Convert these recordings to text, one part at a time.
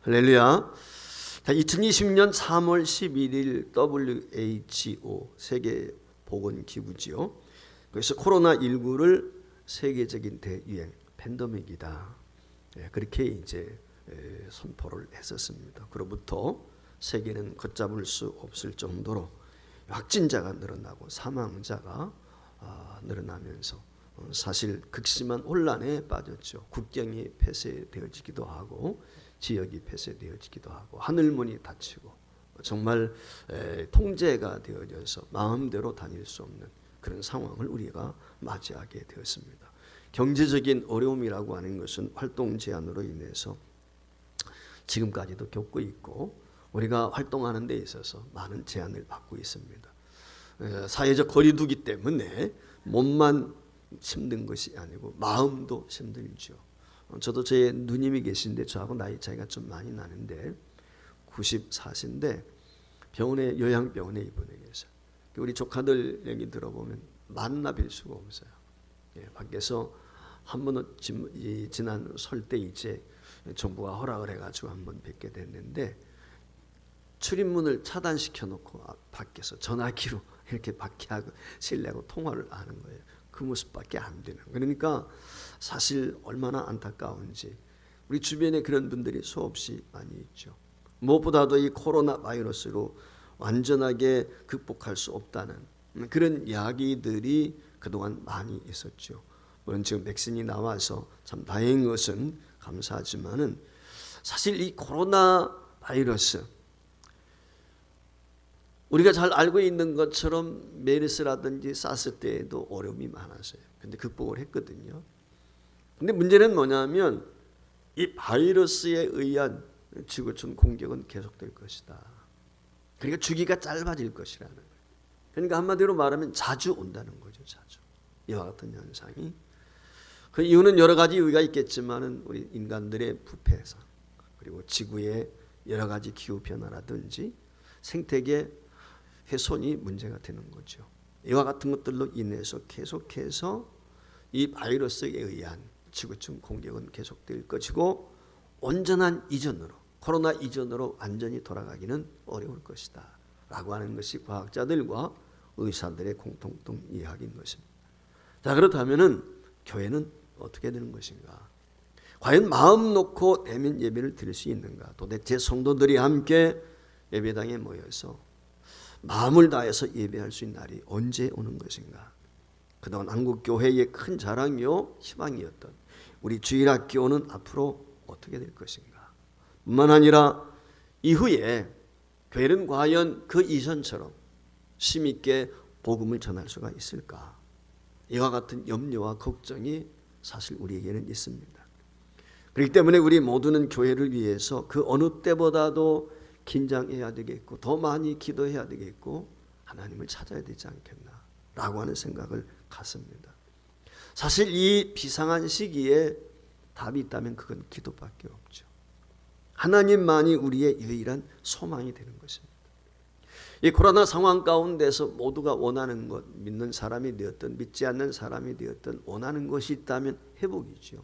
할렐루야. 2020년 3월 11일 WHO 세계보건기구지요. 그래서 코로나19를 세계적인 대유행 팬데믹이다. 그렇게 이제 선포를 했었습니다. 그로부터 세계는 걷잡을 수 없을 정도로 확진자가 늘어나고 사망자가 늘어나면서 사실 극심한 혼란에 빠졌죠. 국경이 폐쇄되어지기도 하고 지역이 폐쇄되어지기도 하고 하늘문이 닫히고 정말 통제가 되어져서 마음대로 다닐 수 없는 그런 상황을 우리가 맞이하게 되었습니다. 경제적인 어려움이라고 하는 것은 활동 제한으로 인해서 지금까지도 겪고 있고 우리가 활동하는 데 있어서 많은 제한을 받고 있습니다. 사회적 거리두기 때문에 몸만 힘든 것이 아니고 마음도 힘들죠. 저도 제 누님이 계신데 저하고 나이 차이가 좀 많이 나는데 94세인데 병원에 요양병원에 입원해 계세요. 우리 조카들 얘기 들어보면 만나 뵐 수가 없어요. 밖에서 한 번은 지난 설 때 이제 정부가 허락을 해가지고 한 번 뵙게 됐는데 출입문을 차단시켜 놓고 밖에서 전화기로 이렇게 밖에하고 실내하고 통화를 하는 거예요. 그 모습밖에 안 되는. 그러니까 사실 얼마나 안타까운지 우리 주변에 그런 분들이 수없이 많이 있죠. 무엇보다도 이 코로나 바이러스로 완전하게 극복할 수 없다는 그런 이야기들이 그동안 많이 있었죠. 물론 지금 백신이 나와서 참 다행인 것은 감사하지만은 사실 이 코로나 바이러스 우리가 잘 알고 있는 것처럼 메르스라든지 사스 때에도 어려움이 많았어요. 근데 극복을 했거든요. 근데 문제는 뭐냐면 이 바이러스에 의한 지구촌 공격은 계속될 것이다. 그러니까 주기가 짧아질 것이라는 거예요. 그러니까 한마디로 말하면 자주 온다는 거죠. 자주. 이와 같은 현상이. 그 이유는 여러 가지 이유가 있겠지만은 우리 인간들의 부패상 그리고 지구의 여러 가지 기후 변화라든지 생태계 훼손이 문제가 되는 거죠. 이와 같은 것들로 인해서 계속해서 이 바이러스에 의한 지구촌 공격은 계속될 것이고 온전한 이전으로 코로나 이전으로 완전히 돌아가기는 어려울 것이다 라고 하는 것이 과학자들과 의사들의 공통점 이야기인 것입니다. 자, 그렇다면 교회는 어떻게 되는 것인가? 과연 마음 놓고 대면 예배를 드릴 수 있는가? 도대체 성도들이 함께 예배당에 모여서 마음을 다해서 예배할 수 있는 날이 언제 오는 것인가? 그동안 한국교회의 큰 자랑이요 희망이었던 우리 주일학교는 앞으로 어떻게 될 것인가? 뿐만 아니라 이후에 교회는 과연 그 이전처럼 힘있게 복음을 전할 수가 있을까? 이와 같은 염려와 걱정이 사실 우리에게는 있습니다. 그렇기 때문에 우리 모두는 교회를 위해서 그 어느 때보다도 긴장해야 되겠고 더 많이 기도해야 되겠고 하나님을 찾아야 되지 않겠나 라고 하는 생각을 갖습니다. 사실 이 비상한 시기에 답이 있다면 그건 기도밖에 없죠. 하나님만이 우리의 유일한 소망이 되는 것입니다. 이 코로나 상황 가운데서 모두가 원하는 것, 믿는 사람이 되었든 믿지 않는 사람이 되었든 원하는 것이 있다면 회복이죠.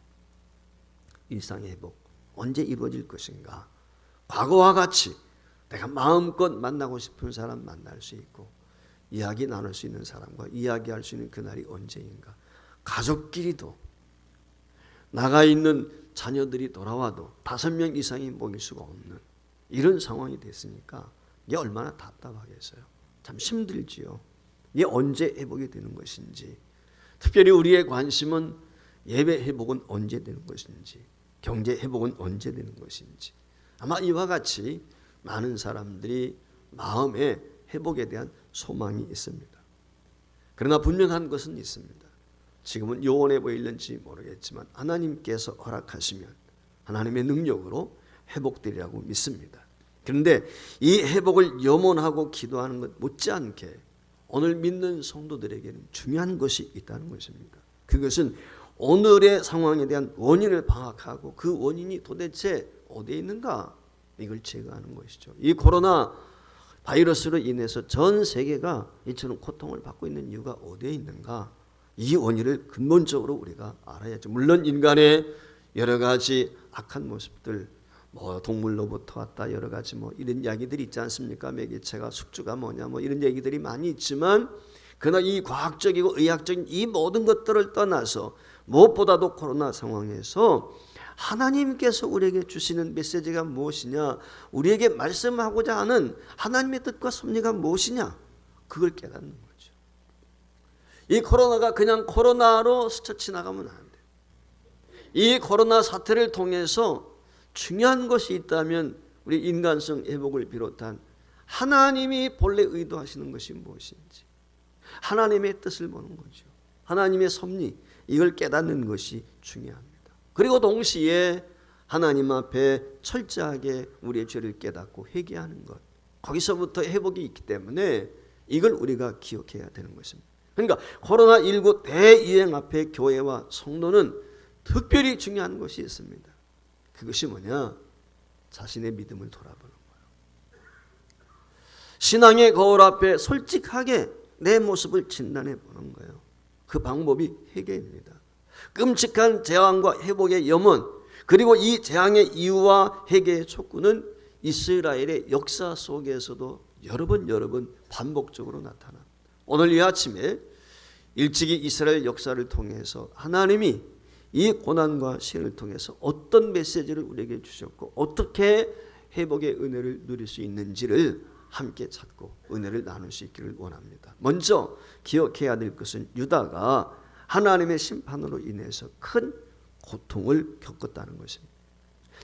일상의 회복 언제 이루어질 것인가? 과거와 같이 내가 마음껏 만나고 싶은 사람 만날 수 있고 이야기 나눌 수 있는 사람과 이야기할 수 있는 그날이 언제인가? 가족끼리도 나가 있는 자녀들이 돌아와도 5명 이상이 모일 수가 없는 이런 상황이 됐으니까 이게 얼마나 답답하겠어요. 참 힘들지요. 이게 언제 회복이 되는 것인지, 특별히 우리의 관심은 예배 회복은 언제 되는 것인지, 경제 회복은 언제 되는 것인지. 아마 이와 같이 많은 사람들이 마음의 회복에 대한 소망이 있습니다. 그러나 분명한 것은 있습니다. 지금은 요원해 보일는지 모르겠지만 하나님께서 허락하시면 하나님의 능력으로 회복되리라고 믿습니다. 그런데 이 회복을 염원하고 기도하는 것 못지않게 오늘 믿는 성도들에게는 중요한 것이 있다는 것입니다. 그것은 오늘의 상황에 대한 원인을 파악하고 그 원인이 도대체 어디에 있는가? 이걸 제거하는 것이죠. 이 코로나 바이러스로 인해서 전 세계가 이처럼 고통을 받고 있는 이유가 어디에 있는가? 이 원인을 근본적으로 우리가 알아야죠. 물론 인간의 여러 가지 악한 모습들, 뭐 동물로부터 왔다 여러 가지 뭐 이런 이야기들이 있지 않습니까? 매개체가 숙주가 뭐냐 뭐 이런 얘기들이 많이 있지만 그러나 이 과학적이고 의학적인 이 모든 것들을 떠나서 무엇보다도 코로나 상황에서 하나님께서 우리에게 주시는 메시지가 무엇이냐, 우리에게 말씀하고자 하는 하나님의 뜻과 섭리가 무엇이냐, 그걸 깨닫는 거죠. 이 코로나가 그냥 코로나로 스쳐 지나가면 안 돼. 이 코로나 사태를 통해서 중요한 것이 있다면 우리 인간성 회복을 비롯한 하나님이 본래 의도하시는 것이 무엇인지, 하나님의 뜻을 보는 거죠. 하나님의 섭리, 이걸 깨닫는 것이 중요합니다. 그리고 동시에 하나님 앞에 철저하게 우리의 죄를 깨닫고 회개하는 것, 거기서부터 회복이 있기 때문에 이걸 우리가 기억해야 되는 것입니다. 그러니까 코로나19 대유행 앞에 교회와 성도는 특별히 중요한 것이 있습니다. 그것이 뭐냐? 자신의 믿음을 돌아보는 거예요. 신앙의 거울 앞에 솔직하게 내 모습을 진단해 보는 거예요. 그 방법이 회개입니다. 끔찍한 재앙과 회복의 염원, 그리고 이 재앙의 이유와 회개의 촉구는 이스라엘의 역사 속에서도 여러 번 반복적으로 나타납니다. 오늘 이 아침에 일찍이 이스라엘 역사를 통해서 하나님이 이 고난과 시련을 통해서 어떤 메시지를 우리에게 주셨고 어떻게 회복의 은혜를 누릴 수 있는지를 함께 찾고 은혜를 나눌 수 있기를 원합니다. 먼저 기억해야 될 것은 유다가 하나님의 심판으로 인해서 큰 고통을 겪었다는 것입니다.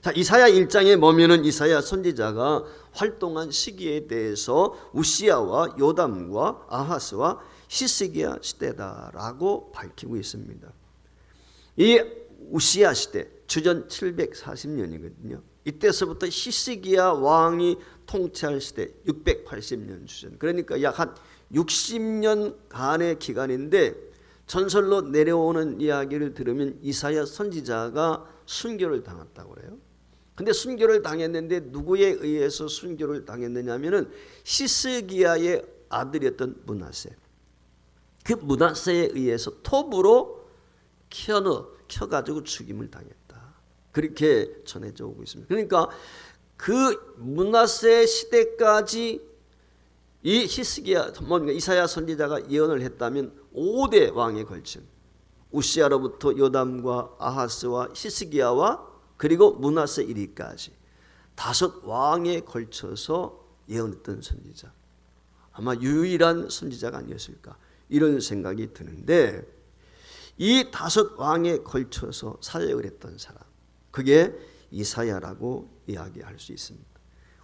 자, 이사야 1장에 보면은 이사야 선지자가 활동한 시기에 대해서 우시야와 요담과 아하스와 히스기야 시대다라고 밝히고 있습니다. 이 우시야 시대 주전 740년이거든요. 이때서부터 히스기야 왕이 통치할 시대 680년 주전, 그러니까 약 한 60년간의 기간인데 전설로 내려오는 이야기를 들으면 이사야 선지자가 순교를 당했다고 그래요. 근데 순교를 당했는데 누구에 의해서 순교를 당했느냐면은 히스기야의 아들이었던 므낫세, 그 므낫세에 의해서 톱으로 켜가지고 죽임을 당했다, 그렇게 전해져 오고 있습니다. 그러니까 그 므낫세 시대까지 이 히스기야, 뭔가 이사야 선지자가 예언을 했다면 5대 왕에 걸친 우시야로부터 요담과 아하스와 히스기야와 그리고 므낫세 1위까지 5 왕에 걸쳐서 예언했던 선지자, 아마 유일한 선지자가 아니었을까 이런 생각이 드는데, 이 5 왕에 걸쳐서 사역을 했던 사람, 그게 이사야라고 이야기할 수 있습니다.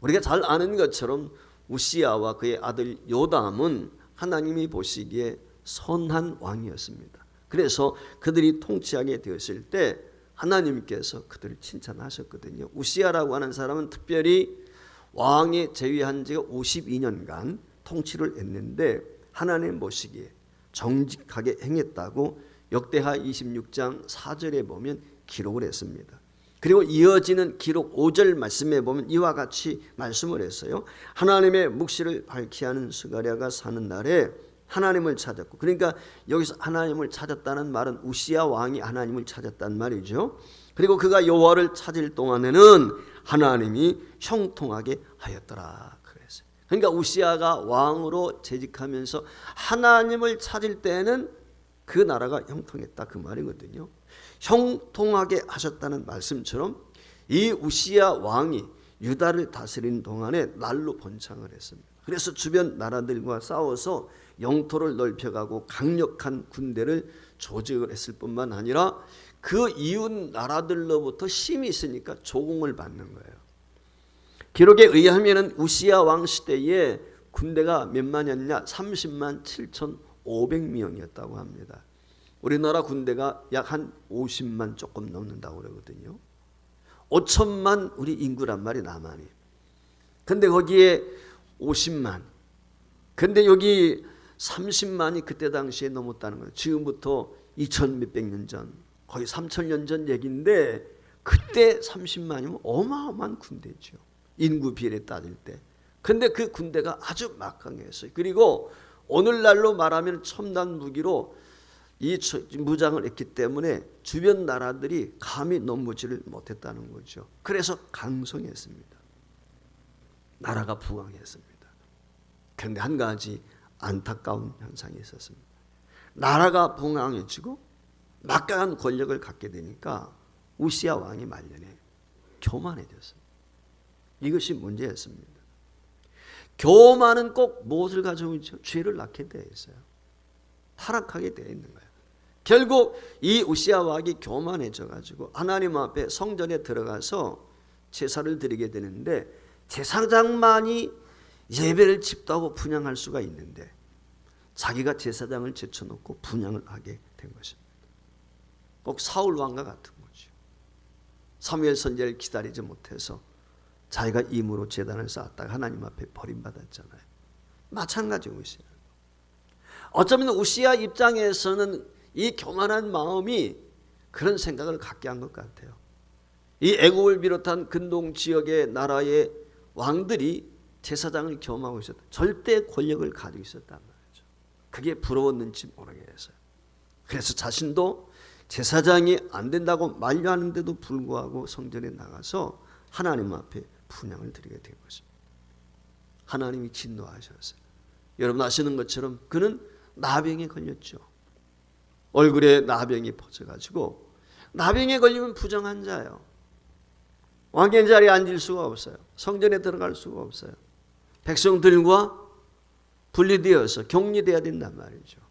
우리가 잘 아는 것처럼 우시야와 그의 아들 요담은 하나님이 보시기에 선한 왕이었습니다. 그래서 그들이 통치하게 되었을 때 하나님께서 그들을 칭찬하셨거든요. 우시야라고 하는 사람은 특별히 왕에 재위한 지가 52년간 통치를 했는데 하나님 보시기에 정직하게 행했다고 역대하 26장 4절에 보면 기록을 했습니다. 그리고 이어지는 기록 5절 말씀에 보면 이와 같이 말씀을 했어요. 하나님의 묵시를 밝히 하는 스가랴가 사는 날에 하나님을 찾았고, 그러니까 여기서 하나님을 찾았다는 말은 우시야 왕이 하나님을 찾았단 말이죠. 그리고 그가 여호와를 찾을 동안에는 하나님이 형통하게 하였더라 그랬어요. 그러니까 우시야가 왕으로 재직하면서 하나님을 찾을 때는 그 나라가 형통했다 그 말이거든요. 형통하게 하셨다는 말씀처럼 이 우시야 왕이 유다를 다스리는 동안에 날로 번창을 했습니다. 그래서 주변 나라들과 싸워서 영토를 넓혀가고 강력한 군대를 조직을 했을 뿐만 아니라 그 이웃 나라들로부터 힘이 있으니까 조공을 받는 거예요. 기록에 의하면 우시야 왕 시대에 군대가 몇만이었냐? 30만 7,500명이었다고 합니다. 우리나라 군대가 약 한 50만 조금 넘는다고 그러거든요. 5천만 우리 인구란 말이 남한이. 근데 거기에 50만. 근데 여기 30만이 그때 당시에 넘었다는 거예요. 지금부터 2천 몇백 년 전, 거의 3,000년 전 얘기인데 그때 30만이면 어마어마한 군대죠. 인구 비례 따질 때. 근데 그 군대가 아주 막강했어요. 그리고 오늘날로 말하면 첨단 무기로 이 무장을 했기 때문에 주변 나라들이 감히 넘보지를 못했다는 거죠. 그래서 강성했습니다. 나라가 부강했습니다. 그런데 한 가지 안타까운 현상이 있었습니다. 나라가 부강해지고 막강한 권력을 갖게 되니까 우시야 왕이 말년에 교만해졌습니다. 이것이 문제였습니다. 교만은 꼭 무엇을 가져오죠? 죄를 낳게 되어 있어요. 타락하게 되어 있는 거예요. 결국 이 우시야 왕이 교만해져 가지고 하나님 앞에 성전에 들어가서 제사를 드리게 되는데 제사장만이 예배를 집도하고 분향할 수가 있는데 자기가 제사장을 제쳐놓고 분향을 하게 된 것입니다. 꼭 사울 왕과 같은 거죠. 사무엘 선지자를 기다리지 못해서 자기가 임으로 제단을 쌓았다가 하나님 앞에 버림받았잖아요. 마찬가지 우시야. 어쩌면 우시야 입장에서는 이 교만한 마음이 그런 생각을 갖게 한 것 같아요. 이 애굽을 비롯한 근동 지역의 나라의 왕들이 제사장을 겸하고 있었다. 절대 권력을 가지고 있었단 말이죠. 그게 부러웠는지 모르겠어요. 그래서 자신도 제사장이 안 된다고 만류하는데도 불구하고 성전에 나가서 하나님 앞에 분향을 드리게 된 것입니다. 하나님이 진노하셨어요. 여러분 아시는 것처럼 그는 나병에 걸렸죠. 얼굴에 나병이 퍼져가지고 나병에 걸리면 부정한 자예요. 왕의 자리에 앉을 수가 없어요. 성전에 들어갈 수가 없어요. 백성들과 분리되어서 격리되어야 된단 말이죠.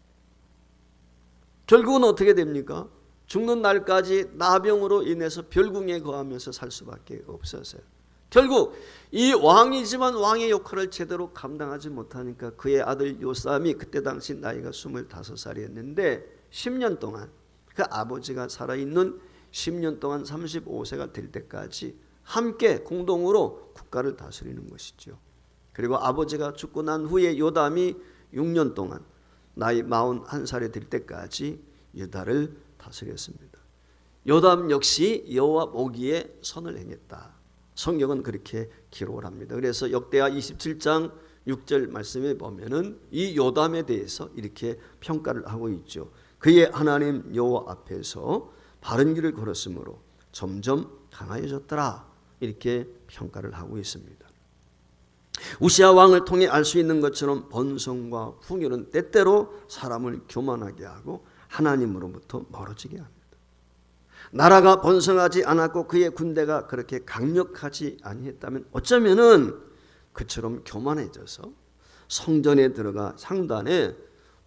결국은 어떻게 됩니까? 죽는 날까지 나병으로 인해서 별궁에 거하면서 살 수밖에 없었어요. 결국 이 왕이지만 왕의 역할을 제대로 감당하지 못하니까 그의 아들 요삼이 그때 당시 나이가 25살이었는데 10년 동안 그 아버지가 살아있는 10년 동안 35세가 될 때까지 함께 공동으로 국가를 다스리는 것이죠. 그리고 아버지가 죽고 난 후에 요담이 6년 동안 나이 41살이 될 때까지 유다를 다스렸습니다. 요담 역시 여호와 보기에 선을 행했다. 성경은 그렇게 기록을 합니다. 그래서 역대하 27장 6절 말씀에 보면은 이 요담에 대해서 이렇게 평가를 하고 있죠. 그의 하나님 여호와 앞에서 바른 길을 걸었으므로 점점 강하여졌더라. 이렇게 평가를 하고 있습니다. 우시야 왕을 통해 알 수 있는 것처럼 번성과 풍요는 때때로 사람을 교만하게 하고 하나님으로부터 멀어지게 합니다. 나라가 번성하지 않았고 그의 군대가 그렇게 강력하지 아니했다면 어쩌면은 그처럼 교만해져서 성전에 들어가 상단에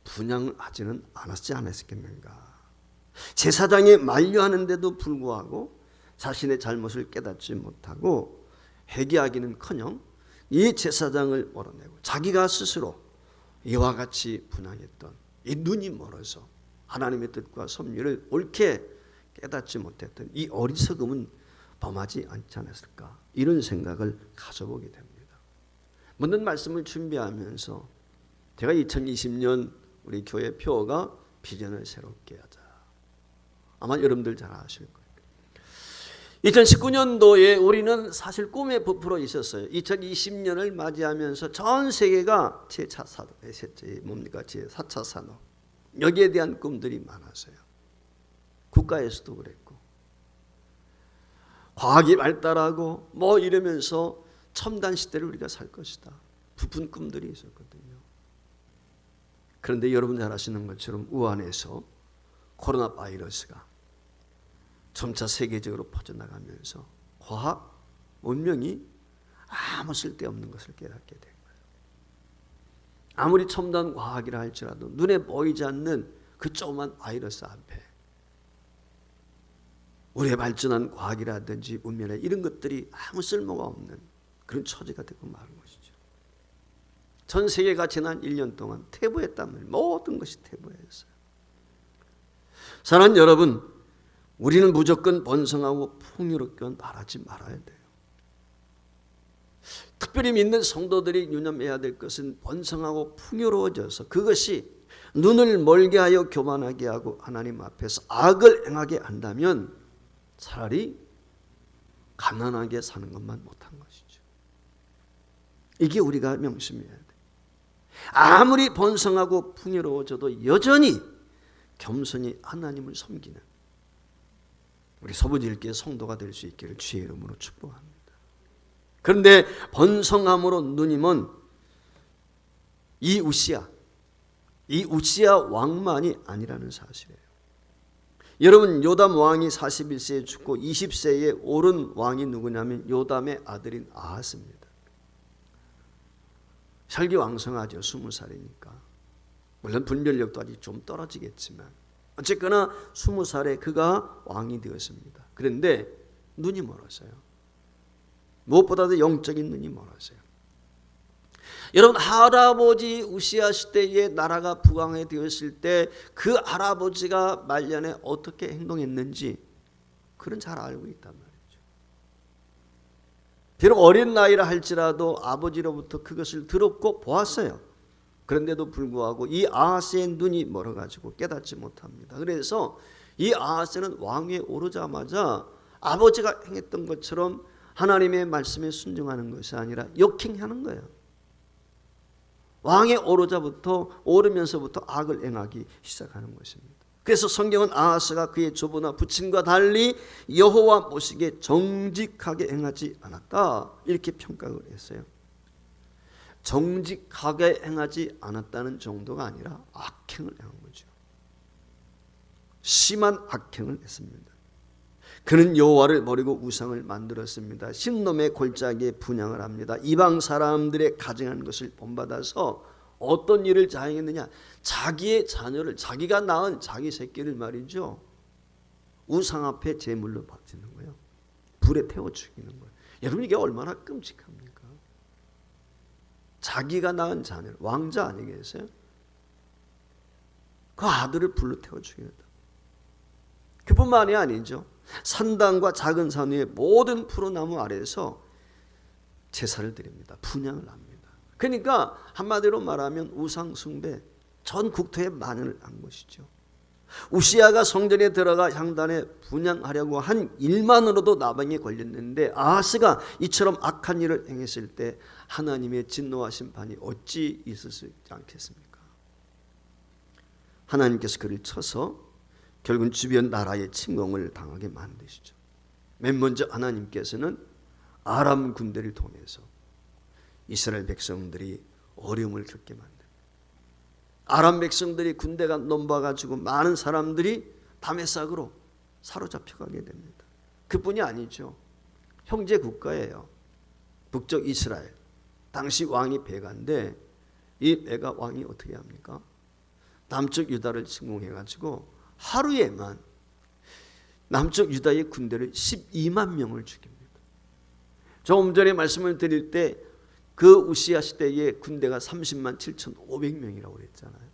분향을 하지는 않았지 않았겠는가. 제사장에 만류하는데도 불구하고 자신의 잘못을 깨닫지 못하고 회개하기는커녕 이 제사장을 몰아내고 자기가 스스로 이와 같이 분향했던 이 눈이 멀어서 하나님의 뜻과 섭리를 옳게 깨닫지 못했던 이 어리석음은 범하지 않지 않았을까, 이런 생각을 가져보게 됩니다. 묻는 말씀을 준비하면서 제가 2020년 우리 교회 표어가 비전을 새롭게 하자. 아마 여러분들 잘 아실 거예요. 2019년도에 우리는 사실 꿈에 부풀어 있었어요. 2020년을 맞이하면서 전 세계가 제4차 산업 여기에 대한 꿈들이 많았어요. 국가에서도 그랬고 과학이 발달하고 뭐 이러면서 첨단 시대를 우리가 살 것이다. 부푼 꿈들이 있었거든요. 그런데 여러분 잘 아시는 것처럼 우한에서 코로나 바이러스가 점차 세계적으로 퍼져나가면서 과학, 문명이 아무 쓸데없는 것을 깨닫게 된 거예요. 아무리 첨단 과학이라 할지라도 눈에 보이지 않는 그 조그만 바이러스 앞에 우리의 발전한 과학이라든지 문명이나 이런 것들이 아무 쓸모가 없는 그런 처지가 되고 마는 것이죠. 전 세계가 지난 1년 동안 퇴보했다면 모든 것이 퇴보했어요. 사랑하는 여러분, 우리는 무조건 번성하고 풍요롭기만 바라지 말아야 돼요. 특별히 믿는 성도들이 유념해야 될 것은 번성하고 풍요로워져서 그것이 눈을 멀게 하여 교만하게 하고 하나님 앞에서 악을 행하게 한다면 차라리 가난하게 사는 것만 못한 것이죠. 이게 우리가 명심해야 돼요. 아무리 번성하고 풍요로워져도 여전히 겸손히 하나님을 섬기는 우리 서부질교의 성도가 될 수 있기를 주의 이름으로 축복합니다. 그런데 번성함으로 누님은 이 우시야 왕만이 아니라는 사실이에요. 여러분, 요담 왕이 41세에 죽고 20세에 오른 왕이 누구냐면 요담의 아들인 아하스입니다. 혈기왕성하죠. 20살이니까. 물론 분별력도 아직 좀 떨어지겠지만 어쨌거나 20살에 그가 왕이 되었습니다. 그런데 눈이 멀었어요. 무엇보다도 영적인 눈이 멀었어요. 여러분, 할아버지 우시야 시대에 나라가 부강해 되었을 때 그 할아버지가 말년에 어떻게 행동했는지 그는 잘 알고 있단 말이죠. 비록 어린 나이라 할지라도 아버지로부터 그것을 들었고 보았어요. 그런데도 불구하고 이 아하스의 눈이 멀어가지고 깨닫지 못합니다. 그래서 이 아하스는 왕위에 오르자마자 아버지가 행했던 것처럼 하나님의 말씀에 순종하는 것이 아니라 역행하는 거예요. 왕에 오르면서부터 악을 행하기 시작하는 것입니다. 그래서 성경은 아하스가 그의 조부나 부친과 달리 여호와 보시기에 정직하게 행하지 않았다 이렇게 평가를 했어요. 정직하게 행하지 않았다는 정도가 아니라 악행을 행한 거죠. 심한 악행을 했습니다. 그는 여호와를 버리고 우상을 만들었습니다. 신놈의 골짜기에 분향을 합니다. 이방 사람들의 가증한 것을 본받아서 어떤 일을 자행했느냐, 자기의 자녀를, 자기가 낳은 자기 새끼를 말이죠, 우상 앞에 제물로 바치는 거예요. 불에 태워 죽이는 거예요. 여러분, 이게 얼마나 끔찍합니까? 자기가 낳은 자녀를, 왕자 아니겠어요? 그 아들을 불로 태워 죽인다. 그뿐만이 아니죠. 산당과 작은 산 위에 모든 푸르나무 아래에서 제사를 드립니다. 분향을 합니다. 그러니까 한마디로 말하면 우상 숭배, 전 국토에 만연을 한 것이죠. 우시야가 성전에 들어가 향단에 분향하려고 한 일만으로도 나방에 걸렸는데 아하스가 이처럼 악한 일을 행했을 때 하나님의 진노와 심판이 어찌 있을 수 있지 않겠습니까? 하나님께서 그를 쳐서 결국은 주변 나라의 침공을 당하게 만드시죠. 맨 먼저 하나님께서는 아람 군대를 통해서 이스라엘 백성들이 어려움을 겪게 만듭니다. 아람 백성들이 군대가 넘어가지고 많은 사람들이 다메삭으로 사로잡혀가게 됩니다. 그뿐이 아니죠. 형제 국가예요. 북쪽 이스라엘. 당시 왕이 베가인데 이 베가 왕이 어떻게 합니까? 남쪽 유다를 침공해가지고 하루에만 남쪽 유다의 군대를 12만 명을 죽입니다. 조금 전에 말씀을 드릴 때 그 우시야 시대에 군대가 30만 7,500명이라고 그랬잖아요.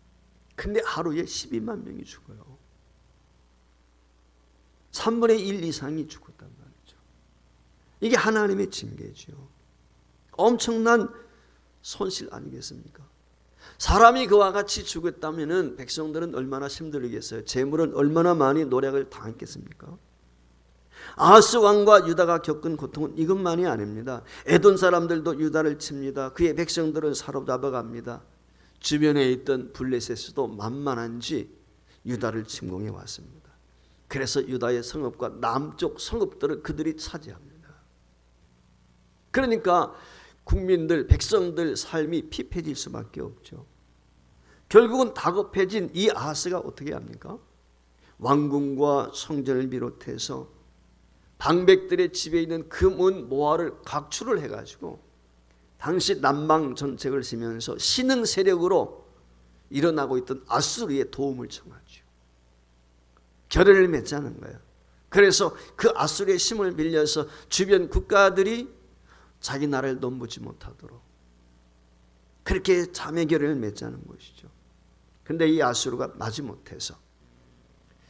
근데 하루에 12만 명이 죽어요. 3분의 1 이상이 죽었단 말이죠. 이게 하나님의 징계죠. 엄청난 손실 아니겠습니까? 사람이 그와 같이 죽었다면 백성들은 얼마나 힘들겠어요. 재물은 얼마나 많이 노력을 당했겠습니까? 아하스 왕과 유다가 겪은 고통은 이것만이 아닙니다. 에돔 사람들도 유다를 칩니다. 그의 백성들을 사로잡아갑니다. 주변에 있던 블레셋도 만만한지 유다를 침공해 왔습니다. 그래서 유다의 성읍과 남쪽 성읍들을 그들이 차지합니다. 그러니까 국민들, 백성들 삶이 피폐해질 수밖에 없죠. 결국은 다급해진 이 아하스가 어떻게 합니까? 왕궁과 성전을 비롯해서 방백들의 집에 있는 금은 모화를 각출을 해가지고 당시 남방 정책을 쓰면서 신흥 세력으로 일어나고 있던 아수르의 도움을 청하죠. 결의를 맺자는 거예요. 그래서 그 아수르의 힘을 빌려서 주변 국가들이 자기 나라를 넘보지 못하도록 그렇게 자매 결의를 맺자는 것이죠. 그런데 이 아수르가 마지못해서,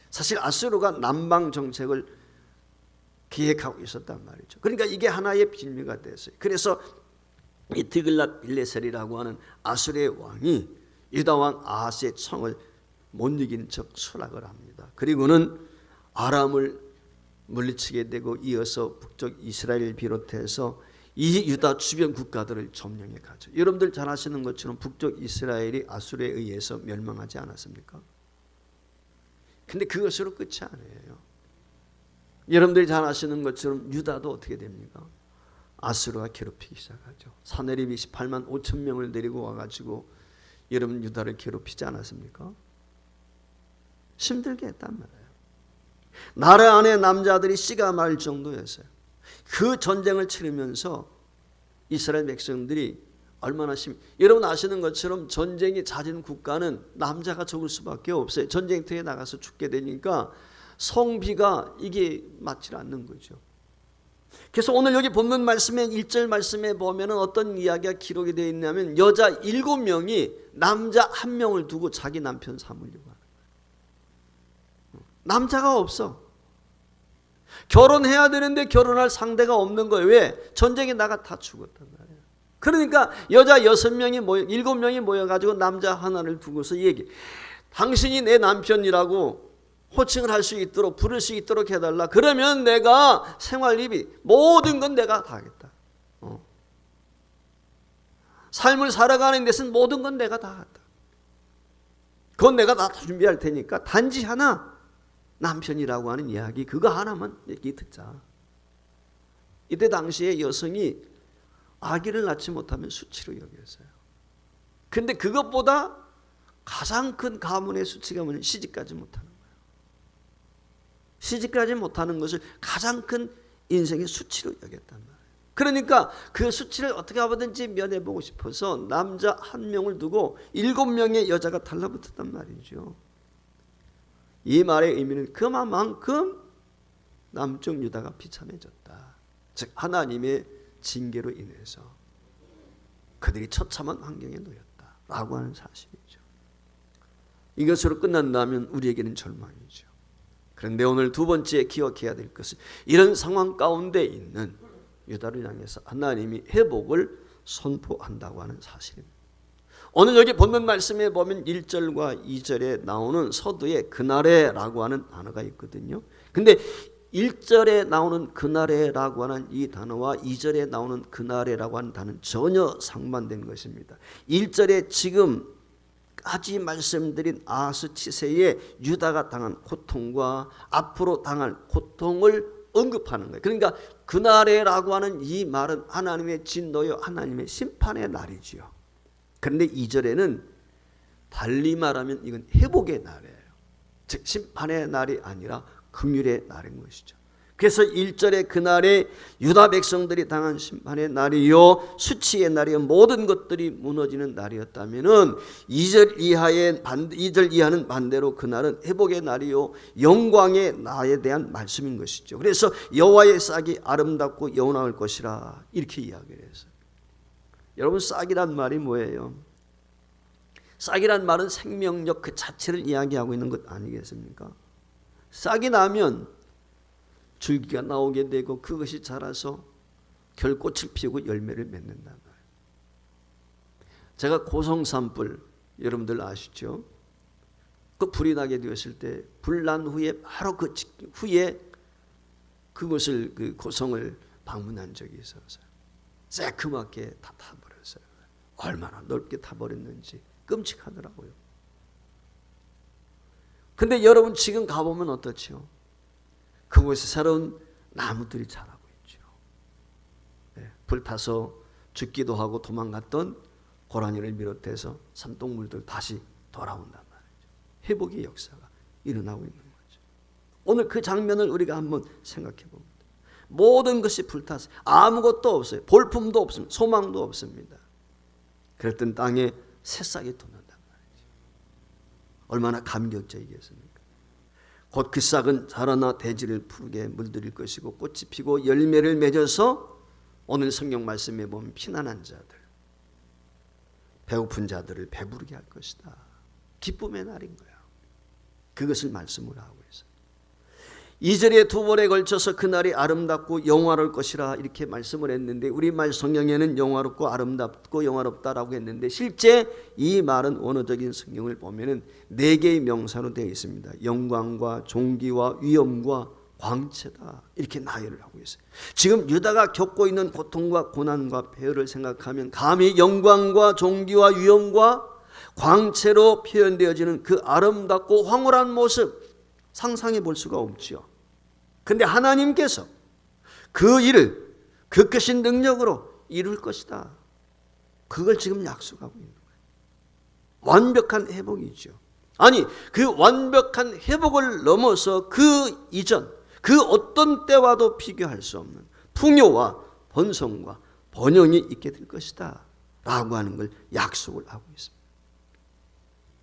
사실 아수르가 남방 정책을 기획하고 있었단 말이죠. 그러니까 이게 하나의 빌미가 됐어요. 그래서 이 드글랏 빌레셀이라고 하는 아수르의 왕이 유다 왕 아하스의 청을 못 이긴 척 수락을 합니다. 그리고는 아람을 물리치게 되고 이어서 북쪽 이스라엘을 비롯해서 이 유다 주변 국가들을 점령해 가죠. 여러분들 잘 아시는 것처럼 북쪽 이스라엘이 아수르에 의해서 멸망하지 않았습니까? 근데 그것으로 끝이 아니에요. 여러분들이 잘 아시는 것처럼 유다도 어떻게 됩니까? 아수르가 괴롭히기 시작하죠. 사내립이 18만 5천 명을 데리고 와가지고 여러분 유다를 괴롭히지 않았습니까? 힘들게 했단 말이에요. 나라 안에 남자들이 씨가 말 정도였어요. 그 전쟁을 치르면서 이스라엘 백성들이 얼마나 여러분 아시는 것처럼 전쟁이 잦은 국가는 남자가 적을 수밖에 없어요. 전쟁터에 나가서 죽게 되니까 성비가 이게 맞지 않는 거죠. 그래서 오늘 여기 본문 말씀에 1절 말씀에 보면은 어떤 이야기가 기록이 되어 있냐면 여자 7명이 남자 1명을 두고 자기 남편 삼으려고 하는 거예요. 남자가 없어. 결혼해야 되는데 결혼할 상대가 없는 거예요. 왜? 전쟁에 나가 다 죽었단 말이에요. 그러니까 여자 7명이 모여가지고 남자 하나를 두고서 얘기. 당신이 내 남편이라고 호칭을 할 수 있도록 부를 수 있도록 해달라. 그러면 내가 생활비비 모든 건 내가 다 하겠다. 삶을 살아가는 데서는 모든 건 내가 다 하겠다. 그건 내가 다 준비할 테니까 단지 하나 남편이라고 하는 이야기 그거 하나만 얘기 듣자. 이때 당시에 여성이 아기를 낳지 못하면 수치로 여겼어요. 그런데 그것보다 가장 큰 가문의 수치가 뭐냐면 시집가지 못하는 거예요. 시집가지 못하는 것을 가장 큰 인생의 수치로 여겼단 말이에요. 그러니까 그 수치를 어떻게 하든지 면해보고 싶어서 남자 1명을 두고 7명의 여자가 달라붙었단 말이죠. 이 말의 의미는 그만큼 남쪽 유다가 비참해졌다. 즉 하나님의 징계로 인해서 그들이 처참한 환경에 놓였다라고 하는 사실이죠. 이것으로 끝난다면 우리에게는 절망이죠. 그런데 오늘 두 번째 기억해야 될 것은 이런 상황 가운데 있는 유다를 향해서 하나님이 회복을 선포한다고 하는 사실입니다. 오늘 여기 본문 말씀에 보면 1절과 2절에 나오는 서두에 그날에라고 하는 단어가 있거든요. 근데 1절에 나오는 그날에라고 하는 이 단어와 2절에 나오는 그날에라고 하는 단어는 전혀 상반된 것입니다. 1절에 지금까지 말씀드린 아하스 치세의 유다가 당한 고통과 앞으로 당할 고통을 언급하는 거예요. 그러니까 그날에라고 하는 이 말은 하나님의 진노요 하나님의 심판의 날이지요. 그런데 2절에는 달리 말하면 이건 회복의 날이에요. 즉 심판의 날이 아니라 긍휼의 날인 것이죠. 그래서 1절에 그날에 유다 백성들이 당한 심판의 날이요 수치의 날이요 모든 것들이 무너지는 날이었다면은 2절 이하는 반대로 그날은 회복의 날이요 영광의 날에 대한 말씀인 것이죠. 그래서 여호와의 싹이 아름답고 영원할 것이라 이렇게 이야기를 했어요. 여러분 싹이란 말이 뭐예요? 싹이란 말은 생명력 그 자체를 이야기하고 있는 것 아니겠습니까? 싹이 나면 줄기가 나오게 되고 그것이 자라서 결꽃을 피우고 열매를 맺는단 말이에요. 제가 고성산불 여러분들 아시죠? 그 불이 나게 되었을 때 불 난 후에 바로 그 후에 그곳을 그 고성을 방문한 적이 있었어요. 새크맣게 다 타버렸어요. 얼마나 넓게 타버렸는지 끔찍하더라고요. 근데 여러분 지금 가보면 어떻죠? 그곳에 새로운 나무들이 자라고 있죠. 네, 불타서 죽기도 하고 도망갔던 고라니를 비롯해서 산동물들 다시 돌아온단 말이죠. 회복의 역사가 일어나고 있는 거죠. 오늘 그 장면을 우리가 한번 생각해 봅니다. 모든 것이 불타서 아무것도 없어요. 볼품도 없습니다. 소망도 없습니다. 그랬던 땅에 새싹이 돋는단 말이죠. 얼마나 감격적이겠습니까? 곧 그 싹은 자라나 대지를 푸르게 물들일 것이고 꽃이 피고 열매를 맺어서 오늘 성경 말씀에 보면 피난한 자들, 배고픈 자들을 배부르게 할 것이다. 기쁨의 날인 거야. 그것을 말씀을 하고 있어요. 2절에 두 번에 걸쳐서 그날이 아름답고 영화로울 것이라 이렇게 말씀을 했는데 우리말 성경에는 영화롭고 아름답고 영화롭다라고 했는데 실제 이 말은 원어적인 성경을 보면은 4개의 명사로 되어 있습니다. 영광과 존귀와 위엄과 광채다 이렇게 나열을 하고 있어요. 지금 유다가 겪고 있는 고통과 고난과 폐허를 생각하면 감히 영광과 존귀와 위엄과 광채로 표현되어지는 그 아름답고 황홀한 모습 상상해 볼 수가 없지요. 근데 하나님께서 그 일을 그 크신 능력으로 이룰 것이다. 그걸 지금 약속하고 있는 거예요. 완벽한 회복이죠. 아니, 그 완벽한 회복을 넘어서 그 이전, 그 어떤 때와도 비교할 수 없는 풍요와 번성과 번영이 있게 될 것이다 라고 하는 걸 약속을 하고 있습니다.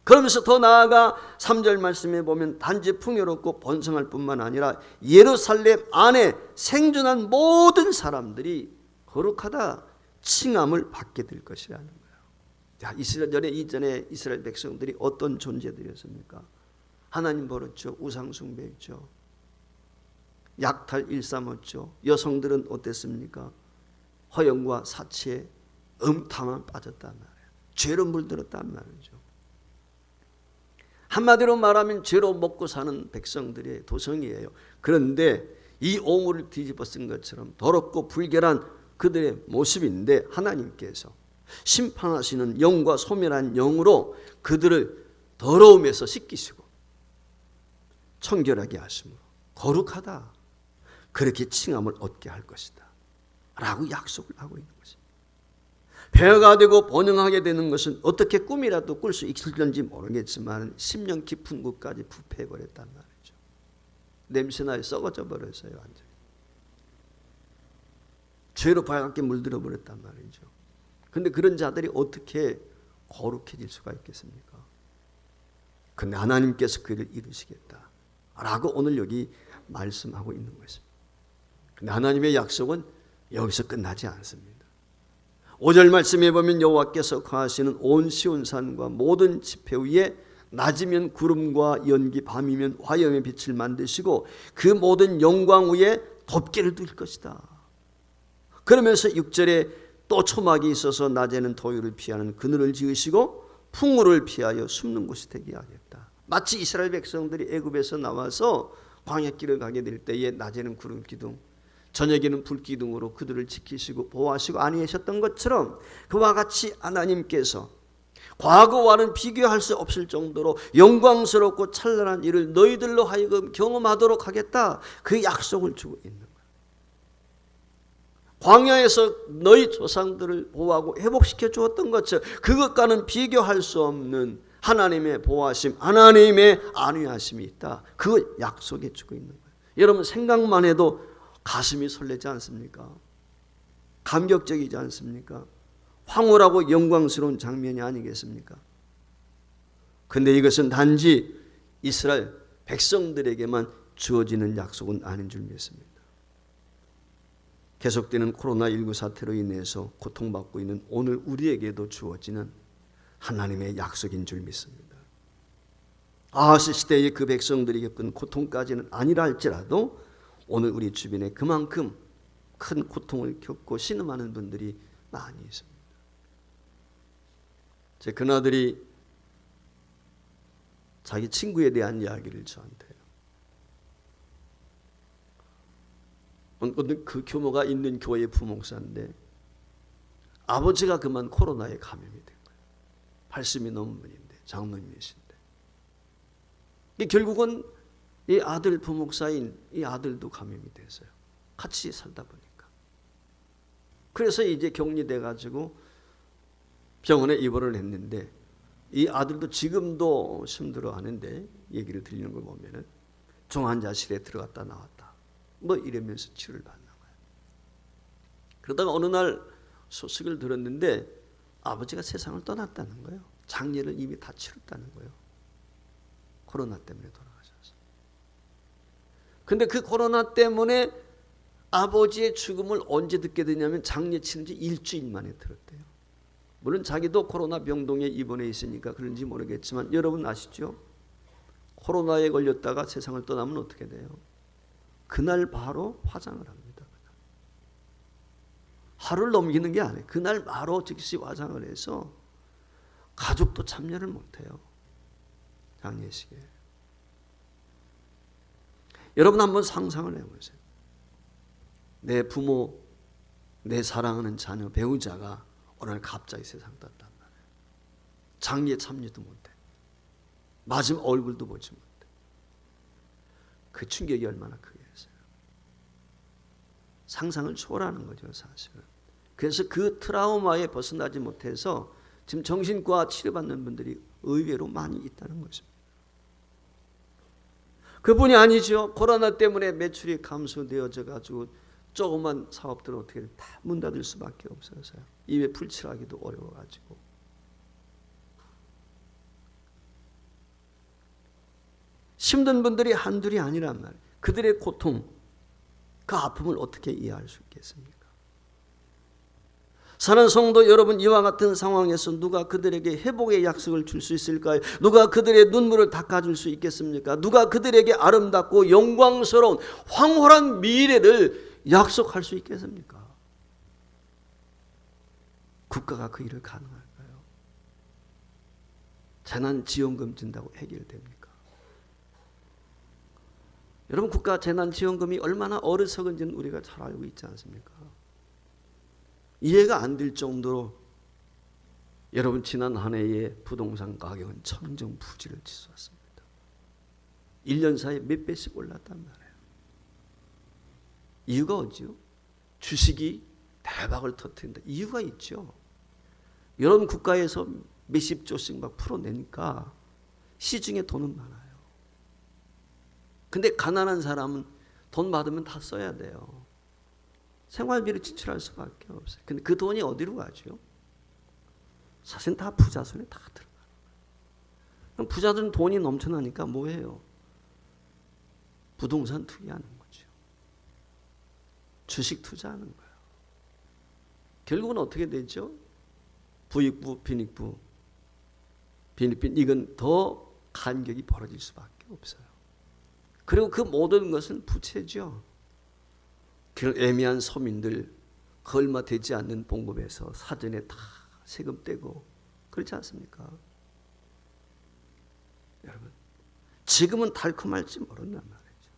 그러면서 더 나아가 3절 말씀에 보면 단지 풍요롭고 번성할 뿐만 아니라 예루살렘 안에 생존한 모든 사람들이 거룩하다 칭함을 받게 될 것이라는 거예요. 자, 이전에 이스라엘 백성들이 어떤 존재들이었습니까? 하나님 버렸죠. 우상 숭배했죠. 약탈 일삼았죠. 여성들은 어땠습니까? 허영과 사치에 음탕만 빠졌단 말이에요. 죄로 물들었단 말이죠. 한마디로 말하면 죄로 먹고 사는 백성들의 도성이에요. 그런데 이 오물을 뒤집어 쓴 것처럼 더럽고 불결한 그들의 모습인데 하나님께서 심판하시는 영과 소멸한 영으로 그들을 더러움에서 씻기시고 청결하게 하심으로 거룩하다 그렇게 칭함을 얻게 할 것이다 라고 약속을 하고 있는 것입니다. 폐허가 되고 번영하게 되는 것은 어떻게 꿈이라도 꿀 수 있을지 모르겠지만 10년 깊은 곳까지 부패해버렸단 말이죠. 냄새나게 썩어져 버렸어요. 완전히. 죄로 빨갛게 물들어 버렸단 말이죠. 그런데 그런 자들이 어떻게 거룩해질 수가 있겠습니까? 그런데 하나님께서 그를 이루시겠다 라고 오늘 여기 말씀하고 있는 것입니다. 그런데 하나님의 약속은 여기서 끝나지 않습니다. 5절 말씀에 보면 여호와께서 거하시는 온 시온산과 모든 지표 위에 낮이면 구름과 연기 밤이면 화염의 빛을 만드시고 그 모든 영광 위에 덮개를 둘 것이다. 그러면서 6절에 또 초막이 있어서 낮에는 더위를 피하는 그늘을 지으시고 풍우를 피하여 숨는 곳이 되게 하겠다. 마치 이스라엘 백성들이 애굽에서 나와서 광야길을 가게 될 때에 낮에는 구름 기둥 저녁에는 불기둥으로 그들을 지키시고 보호하시고 안위하셨던 것처럼 그와 같이 하나님께서 과거와는 비교할 수 없을 정도로 영광스럽고 찬란한 일을 너희들로 하여금 경험하도록 하겠다 그 약속을 주고 있는 거예요. 광야에서 너희 조상들을 보호하고 회복시켜 주었던 것처럼 그것과는 비교할 수 없는 하나님의 보호하심 하나님의 안위하심이 있다. 그걸 약속해 주고 있는 거예요. 여러분 생각만 해도 가슴이 설레지 않습니까? 감격적이지 않습니까? 황홀하고 영광스러운 장면이 아니겠습니까? 그런데 이것은 단지 이스라엘 백성들에게만 주어지는 약속은 아닌 줄 믿습니다. 계속되는 코로나19 사태로 인해서 고통받고 있는 오늘 우리에게도 주어지는 하나님의 약속인 줄 믿습니다. 아하스 시대의 그 백성들이 겪은 고통까지는 아니라 할지라도 오늘 우리 주변에 그만큼 큰 고통을 겪고 신음하는 분들이 많이 있습니다. 제 그나들이 자기 친구에 대한 이야기를 저한테 해요. 그 규모가 있는 교회 부목사인데 아버지가 그만 코로나에 감염이 된 거예요. 80이 넘은 분인데 장로님이신데 결국은 이 아들 부목사인 이 아들도 감염이 됐어요. 같이 살다 보니까. 그래서 이제 격리돼 가지고 병원에 입원을 했는데 이 아들도 지금도 힘들어하는데 얘기를 들리는 걸 보면은 중환자실에 들어갔다 나왔다. 뭐 이러면서 치료를 받는 거예요. 그러다가 어느 날 소식을 들었는데 아버지가 세상을 떠났다는 거예요. 장례를 이미 다 치렀다는 거예요. 코로나 때문에 돌아가셨어요. 근데 그 코로나 때문에 아버지의 죽음을 언제 듣게 되냐면 장례 치른 지 일주일 만에 들었대요. 물론 자기도 코로나 병동에 입원해 있으니까 그런지 모르겠지만 여러분 아시죠? 코로나에 걸렸다가 세상을 떠나면 어떻게 돼요? 그날 바로 화장을 합니다. 하루를 넘기는 게 아니에요. 그날 바로 즉시 화장을 해서 가족도 참여를 못해요. 장례식에. 여러분 한번 상상을 해보세요. 내 부모, 내 사랑하는 자녀, 배우자가 오늘 갑자기 세상 떴단 말이에요. 장례 참여도 못해. 마지막 얼굴도 보지 못해. 그 충격이 얼마나 크겠어요. 상상을 초월하는 거죠, 사실은. 그래서 그 트라우마에 벗어나지 못해서 지금 정신과 치료받는 분들이 의외로 많이 있다는 것입니다. 그뿐이 아니죠. 코로나 때문에 매출이 감소되어져 가지고 조그만 사업들은 어떻게 다 문 닫을 수밖에 없어서요. 입에 풀칠하기도 어려워가지고. 힘든 분들이 한둘이 아니란 말이에요. 그들의 고통, 그 아픔을 어떻게 이해할 수 있겠습니까? 사랑하는 성도 여러분, 이와 같은 상황에서 누가 그들에게 회복의 약속을 줄 수 있을까요? 누가 그들의 눈물을 닦아줄 수 있겠습니까? 누가 그들에게 아름답고 영광스러운 황홀한 미래를 약속할 수 있겠습니까? 국가가 그 일을 가능할까요? 재난지원금 준다고 해결됩니까? 여러분, 국가 재난지원금이 얼마나 어리석은지는 우리가 잘 알고 있지 않습니까? 이해가 안 될 정도로 여러분 지난 한 해의 부동산 가격은 천정부지를 치솟았습니다. 1년 사이에 몇 배씩 올랐단 말이에요. 이유가 어디요? 주식이 대박을 터뜨린다. 이유가 있죠. 여러분 국가에서 몇십 조씩 막 풀어내니까 시중에 돈은 많아요. 근데 가난한 사람은 돈 받으면 다 써야 돼요. 생활비를 지출할 수밖에 없어요. 근데 그 돈이 어디로 가죠? 사실 다 부자 손에 다 들어가요. 그럼 부자들은 돈이 넘쳐나니까 뭐해요? 부동산 투기하는 거죠. 주식 투자하는 거예요. 결국은 어떻게 되죠? 부익부, 빈익부, 빈익빈, 이건 더 간격이 벌어질 수밖에 없어요. 그리고 그 모든 것은 부채죠. 그런 애매한 서민들, 그 얼마 되지 않는 봉급에서 사전에 다 세금 떼고 그렇지 않습니까? 여러분, 지금은 달콤할지 모른단 말이죠.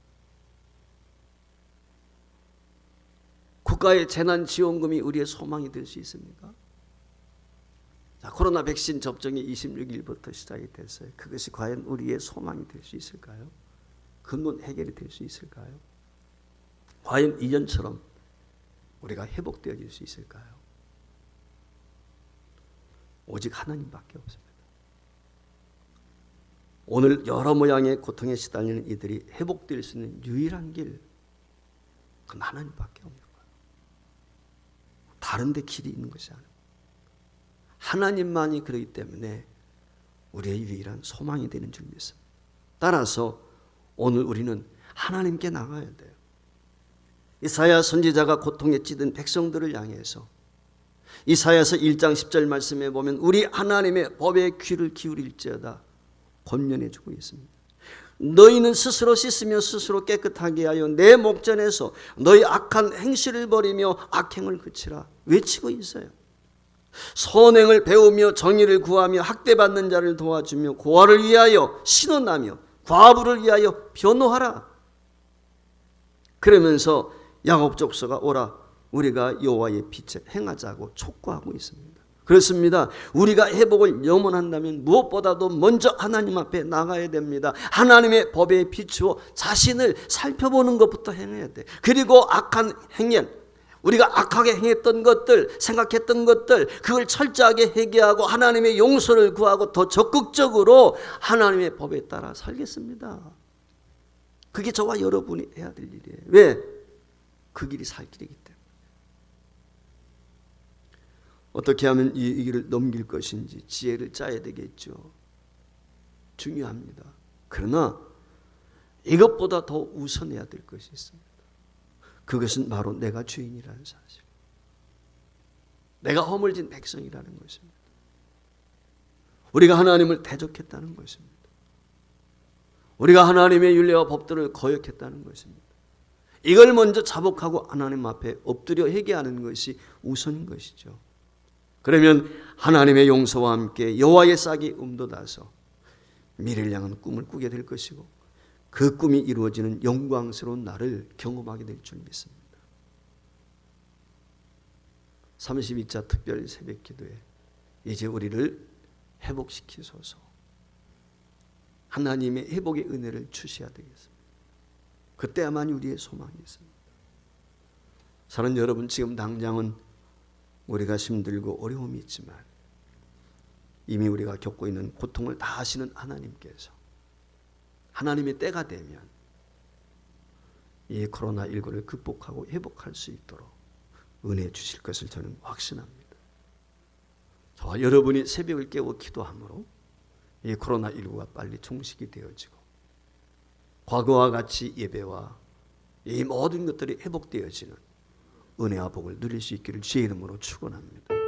국가의 재난지원금이 우리의 소망이 될 수 있습니까? 자, 코로나 백신 접종이 26일부터 시작이 됐어요. 그것이 과연 우리의 소망이 될 수 있을까요? 근본 해결이 될 수 있을까요? 과연 이전처럼 우리가 회복되어질 수 있을까요? 오직 하나님밖에 없습니다. 오늘 여러 모양의 고통에 시달리는 이들이 회복될 수 있는 유일한 길, 그건 하나님밖에 없는 거예요. 다른 데 길이 있는 것이 아니에요. 하나님만이 그러기 때문에 우리의 유일한 소망이 되는 줄 믿습니다. 따라서 오늘 우리는 하나님께 나가야 돼요. 이사야 선지자가 고통에 찌든 백성들을 향해서 이사야서 1장 10절 말씀에 보면 우리 하나님의 법에 귀를 기울일지어다 권면해 주고 있습니다. 너희는 스스로 씻으며 스스로 깨끗하게 하여 내 목전에서 너희 악한 행실을 버리며 악행을 그치라 외치고 있어요. 선행을 배우며 정의를 구하며 학대받는 자를 도와주며 고아를 위하여 신원하며 과부를 위하여 변호하라. 그러면서 야곱 족속아 오라 우리가 여호와의 빛에 행하자고 촉구하고 있습니다. 그렇습니다. 우리가 회복을 염원한다면 무엇보다도 먼저 하나님 앞에 나가야 됩니다. 하나님의 법에 비추어 자신을 살펴보는 것부터 행해야 돼. 그리고 악한 행렬, 우리가 악하게 행했던 것들, 생각했던 것들, 그걸 철저하게 회개하고 하나님의 용서를 구하고 더 적극적으로 하나님의 법에 따라 살겠습니다. 그게 저와 여러분이 해야 될 일이에요. 왜? 그 길이 살 길이기 때문에. 어떻게 하면 이 길을 넘길 것인지 지혜를 짜야 되겠죠. 중요합니다. 그러나 이것보다 더 우선해야 될 것이 있습니다. 그것은 바로 내가 죄인이라는 사실, 내가 허물진 백성이라는 것입니다. 우리가 하나님을 대적했다는 것입니다. 우리가 하나님의 율례와 법들을 거역했다는 것입니다. 이걸 먼저 자복하고 하나님 앞에 엎드려 회개하는 것이 우선인 것이죠. 그러면 하나님의 용서와 함께 여호와의 싹이 움돋아서 미래를 향한 꿈을 꾸게 될 것이고 그 꿈이 이루어지는 영광스러운 날을 경험하게 될 줄 믿습니다. 32차 특별 새벽 기도에 이제 우리를 회복시키소서. 하나님의 회복의 은혜를 주셔야 되겠습니다. 그때야만이 우리의 소망이 있습니다. 사랑하는 여러분, 지금 당장은 우리가 힘들고 어려움이 있지만 이미 우리가 겪고 있는 고통을 다 아시는 하나님께서 하나님의 때가 되면 이 코로나19를 극복하고 회복할 수 있도록 은혜 주실 것을 저는 확신합니다. 저와 여러분이 새벽을 깨워 기도함으로 이 코로나19가 빨리 종식이 되어지고 과거와 같이 예배와 이 모든 것들이 회복되어지는 은혜와 복을 누릴 수 있기를 주의 이름으로 축원합니다.